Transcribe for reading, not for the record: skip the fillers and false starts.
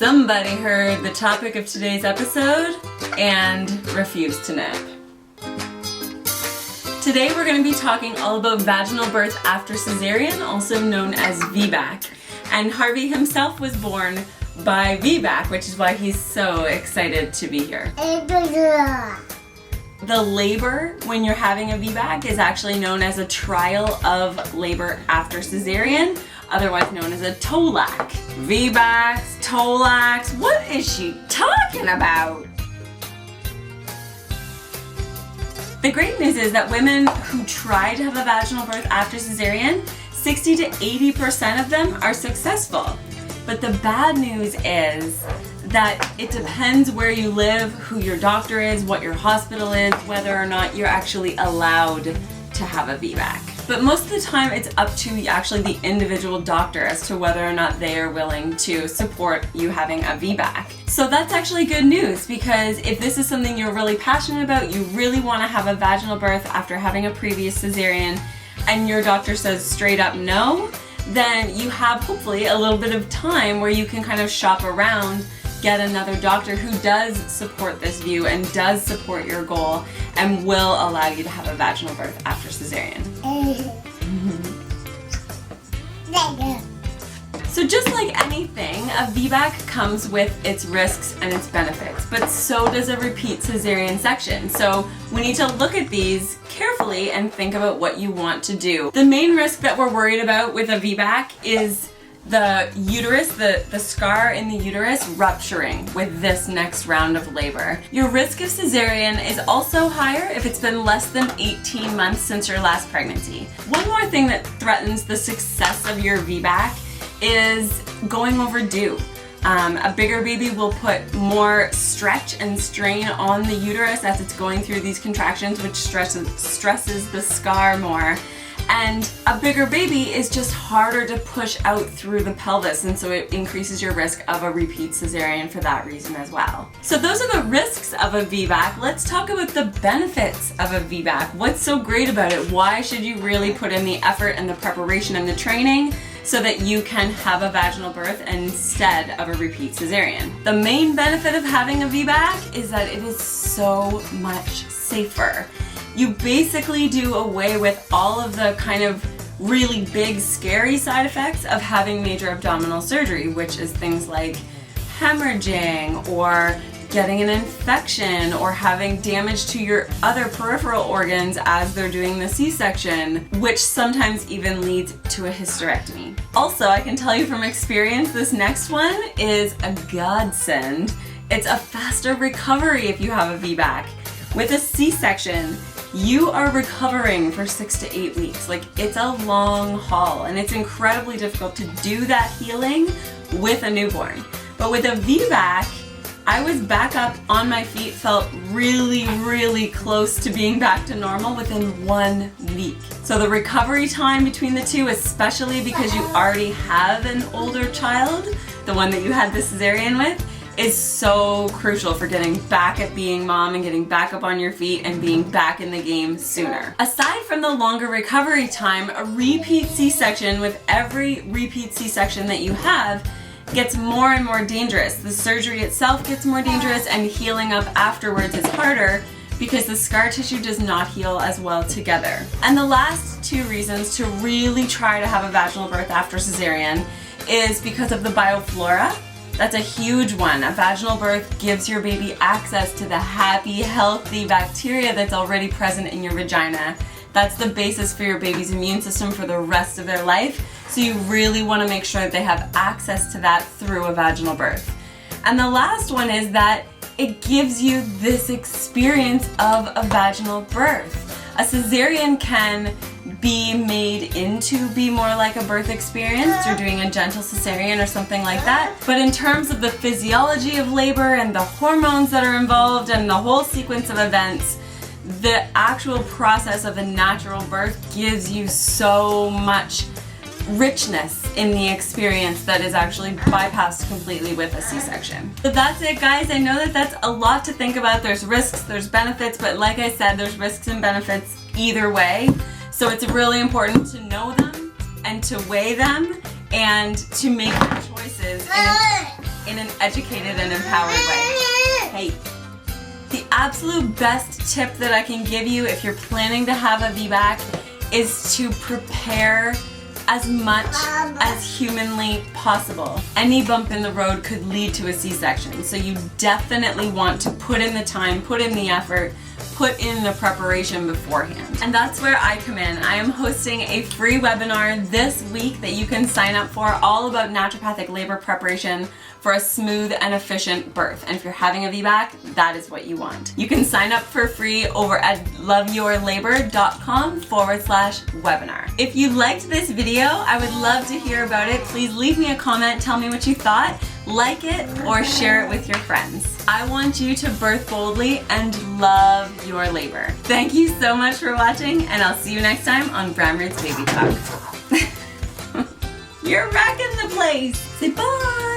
Somebody heard the topic of today's episode and refused to nap. Today we're going to be talking all about vaginal birth after cesarean, also known as VBAC. And Harvey himself was born by VBAC, which is why he's so excited to be here. The labor when you're having a VBAC is actually known as a trial of labor after cesarean, otherwise known as a TOLAC. VBACs, TOLACs, what is she talking about? The great news is that women who try to have a vaginal birth after cesarean, 60 to 80% of them are successful. But the bad news is that it depends where you live, who your doctor is, what your hospital is, whether or not you're actually allowed to have a VBAC. But most of the time it's up to actually the individual doctor as to whether or not they are willing to support you having a VBAC. So that's actually good news, because if this is something you're really passionate about, you really want to have a vaginal birth after having a previous cesarean, and your doctor says straight up no, then you have hopefully a little bit of time where you can kind of shop around, get another doctor who does support this view and does support your goal and will allow you to have a vaginal birth after cesarean. So just like anything, a VBAC comes with its risks and its benefits, but so does a repeat cesarean section. So we need to look at these carefully and think about what you want to do. The main risk that we're worried about with a VBAC is the uterus, the scar in the uterus rupturing with this next round of labor. Your risk of cesarean is also higher if it's been less than 18 months since your last pregnancy. One more thing that threatens the success of your VBAC is going overdue. A bigger baby will put more stretch and strain on the uterus as it's going through these contractions, which stresses the scar more. And a bigger baby is just harder to push out through the pelvis, and so it increases your risk of a repeat cesarean for that reason as well. So those are the risks of a VBAC. Let's talk about the benefits of a VBAC. What's so great about it? Why should you really put in the effort and the preparation and the training so that you can have a vaginal birth instead of a repeat cesarean? The main benefit of having a VBAC is that it is so much safer. You basically do away with all of the kind of really big, scary side effects of having major abdominal surgery, which is things like hemorrhaging or getting an infection or having damage to your other peripheral organs as they're doing the C-section, which sometimes even leads to a hysterectomy. Also, I can tell you from experience, this next one is a godsend. It's a faster recovery if you have a VBAC. With a C-section, you are recovering for 6 to 8 weeks. Like, it's a long haul, and it's incredibly difficult to do that healing with a newborn. But with a VBAC, I was back up on my feet, felt really, really close to being back to normal within 1 week. So the recovery time between the two, especially because you already have an older child, the one that you had the cesarean with, is so crucial for getting back at being mom and getting back up on your feet and being back in the game sooner. Aside from the longer recovery time, a repeat C-section, with every repeat C-section that you have, gets more and more dangerous. The surgery itself gets more dangerous, and healing up afterwards is harder because the scar tissue does not heal as well together. And the last two reasons to really try to have a vaginal birth after cesarean is because of the bioflora. That's a huge one. A vaginal birth gives your baby access to the happy, healthy bacteria that's already present in your vagina. That's the basis for your baby's immune system for the rest of their life. So you really want to make sure that they have access to that through a vaginal birth. And the last one is that it gives you this experience of a vaginal birth. A cesarean can be made into be more like a birth experience through doing a gentle cesarean or something like that. But in terms of the physiology of labor and the hormones that are involved and the whole sequence of events, the actual process of a natural birth gives you so much richness in the experience that is actually bypassed completely with a C-section. So that's it, guys. I know that that's a lot to think about. There's risks, there's benefits, but like I said, there's risks and benefits either way. So it's really important to know them and to weigh them and to make your choices. in an educated and empowered way. Hey. The absolute best tip that I can give you if you're planning to have a VBAC is to prepare as much as humanly possible. Any bump in the road could lead to a C-section, so you definitely want to put in the time, put in the effort, put in the preparation beforehand. And that's where I come in. I am hosting a free webinar this week that you can sign up for, all about naturopathic labor preparation for a smooth and efficient birth. And if you're having a VBAC, that is what you want. You can sign up for free over at loveyourlabor.com/webinar. If you liked this video, I would love to hear about it. Please leave me a comment, tell me what you thought, like it, or share it with your friends. I want you to birth boldly and love your labor. Thank you so much for watching, and I'll see you next time on Brammer's Baby Talk. You're rocking the place. Say bye.